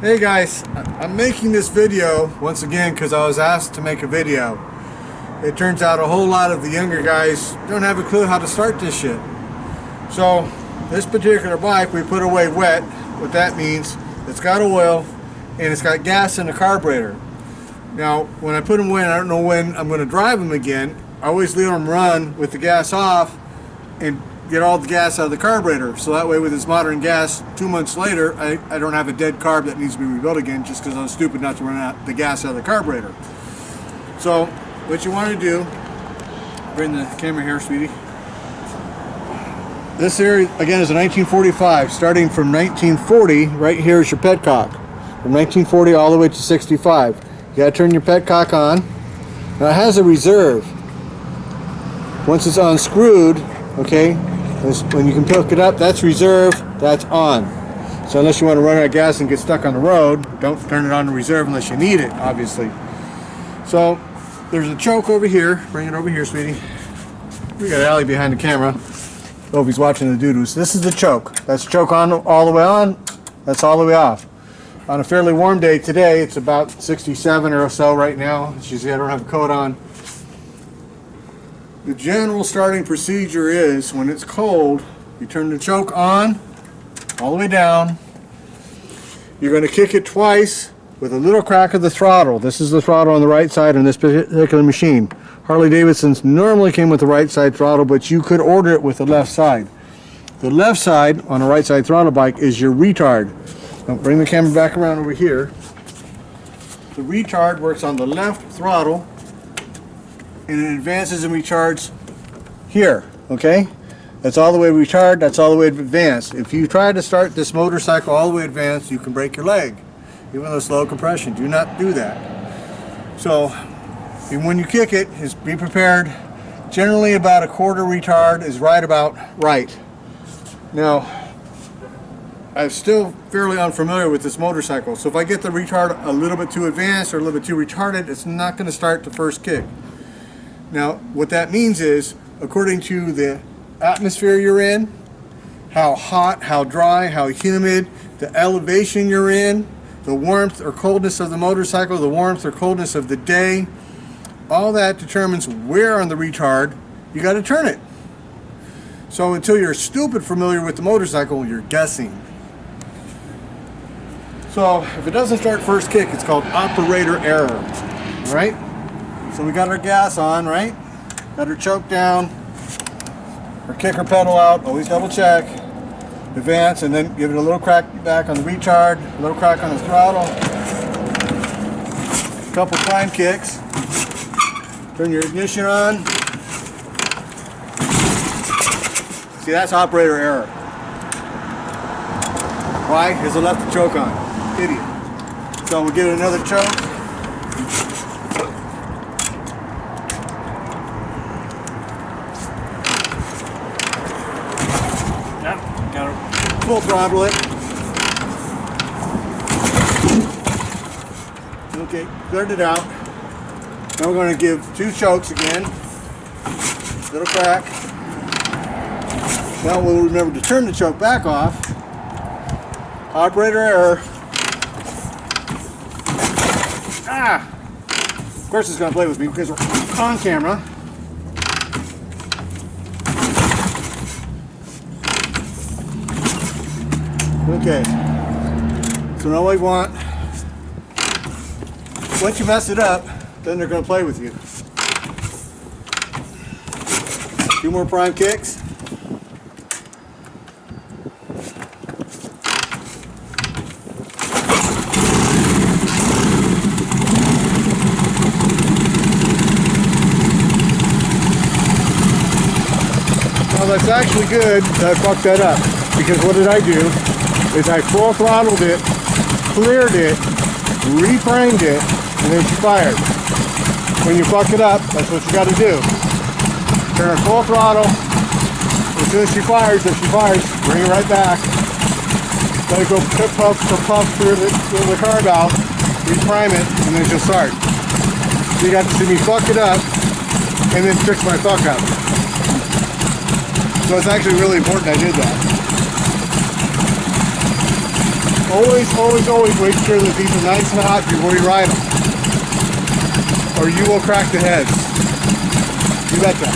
Hey guys, I'm making this video once again because I was asked to make a video. It turns out a whole lot of the younger guys don't have a clue how to start this shit. So this particular bike we put away wet. What that means, it's got oil and it's got gas in the carburetor. Now when I put them away, I don't know when I'm going to drive them again. I always leave them run with the gas off and get all the gas out of the carburetor, so that way with this modern gas 2 months later I don't have a dead carb that needs to be rebuilt again just because I was stupid not to run out the gas out of the carburetor. So what you want to do, bring the camera here, sweetie. This area again is a 1945. Starting from 1940, right here is your petcock. From 1940 all the way to 65. You got to turn your petcock on. Now it has a reserve. Once it's unscrewed, okay, when you can pick it up, that's reserve, that's on. So unless you want to run out of gas and get stuck on the road, don't turn it on to reserve unless you need it, obviously. So there's a choke over here. Bring it over here, sweetie. We got Allie behind the camera. Hope he's watching the doo-doos. This is the choke. That's choke on all the way on. That's all the way off. On a fairly warm day today, it's about 67 or so right now. As you see, I don't have a coat on. The general starting procedure is when it's cold, you turn the choke on all the way down. You're going to kick it twice with a little crack of the throttle. This is the throttle on the right side on this particular machine. Harley Davidson's normally came with the right side throttle, but you could order it with the left side. The left side on a right side throttle bike is your retard. Now bring the camera back around over here. The retard works on the left throttle and it advances and retards here, okay? That's all the way retard, that's all the way advanced. If you try to start this motorcycle all the way advanced, you can break your leg, even though it's low compression. Do not do that. So, when you kick it, be prepared. Generally about a quarter retard is right about right. Now, I'm still fairly unfamiliar with this motorcycle, so if I get the retard a little bit too advanced or a little bit too retarded, it's not going to start the first kick. Now, what that means is, according to the atmosphere you're in, how hot, how dry, how humid, the elevation you're in, the warmth or coldness of the motorcycle, the warmth or coldness of the day, all that determines where on the retard you got to turn it. So until you're stupid familiar with the motorcycle, you're guessing. So if it doesn't start first kick, it's called operator error. All right? So we got our gas on, right? Got her choke down, our kicker pedal out, always double check, advance, and then give it a little crack back on the retard, a little crack on the throttle, a couple prime kicks, turn your ignition on. See, that's operator error. Why? Because I left the choke on. Idiot. So we'll give it another choke. Full throttle it. Okay, cleared it out. Now we're going to give two chokes again. Little crack. Now we'll remember to turn the choke back off. Operator error. Ah! Of course it's going to play with me because we're on camera. Okay, so now we want, once you mess it up, then they're going to play with you. Two more prime kicks. Well, that's actually good that I fucked that up, because what did I do? Is I full throttled it, cleared it, reprimed it, and then she fired. When you fuck it up, that's what you got to do. Turn her full throttle. As soon as she fires, if she fires, bring it right back. Let it go puff for puff through the carb out, reprime it, and then she'll start. So you got to see me fuck it up, and then fix my fuck up. So it's actually really important I did that. always make sure that these are nice and hot before you ride them, or you will crack the heads. You betcha.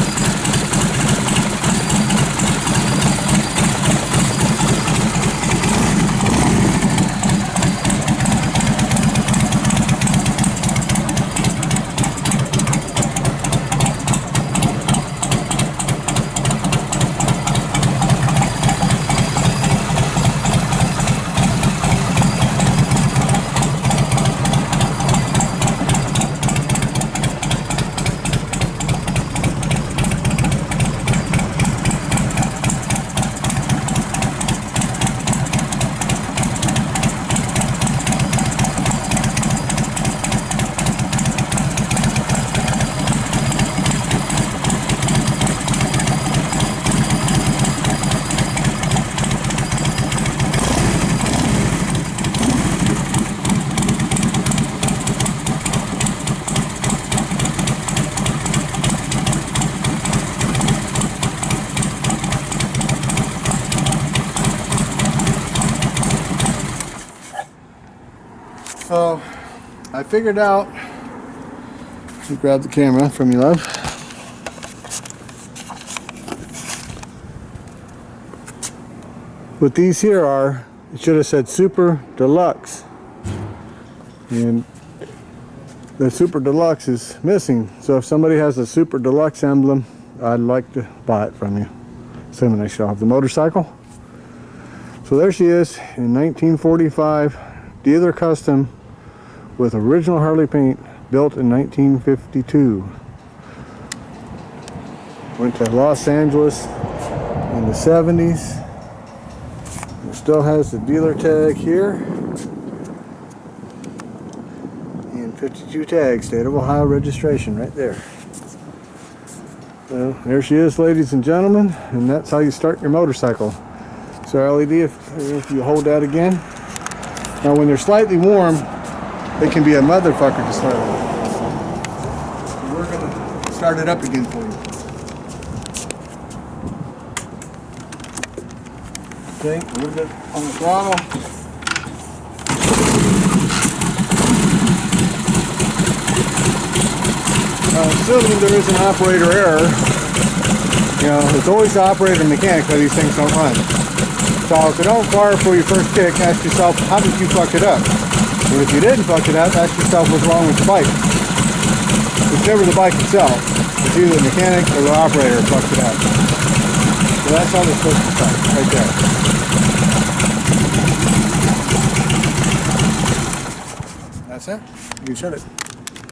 So I figured out, let me grab the camera from you, love. What these here are, it should have said Super Deluxe. And the Super Deluxe is missing. So if somebody has a Super Deluxe emblem, I'd like to buy it from you. Assuming I still have the motorcycle. So there she is in 1945, dealer custom with original Harley paint, built in 1952. Went to Los Angeles in the 70s. It still has the dealer tag here. And 52 tag, state of Ohio registration right there. So there she is, ladies and gentlemen, and that's how you start your motorcycle. So LED, if you hold that again. Now when they're slightly warm, it can be a motherfucker to start with. So we're gonna start it up again for you. Okay, a little bit on the throttle. Assuming there is an operator error, you know, it's always the operator and mechanic that these things don't run. So if they don't fire for your first kick, ask yourself, how did you fuck it up? And if you didn't fuck it up, ask yourself what's wrong with the bike. It's never the bike itself. It's either the mechanic or the operator who fucked it up. So that's how they're supposed to start, right there. That's it. You can shut it.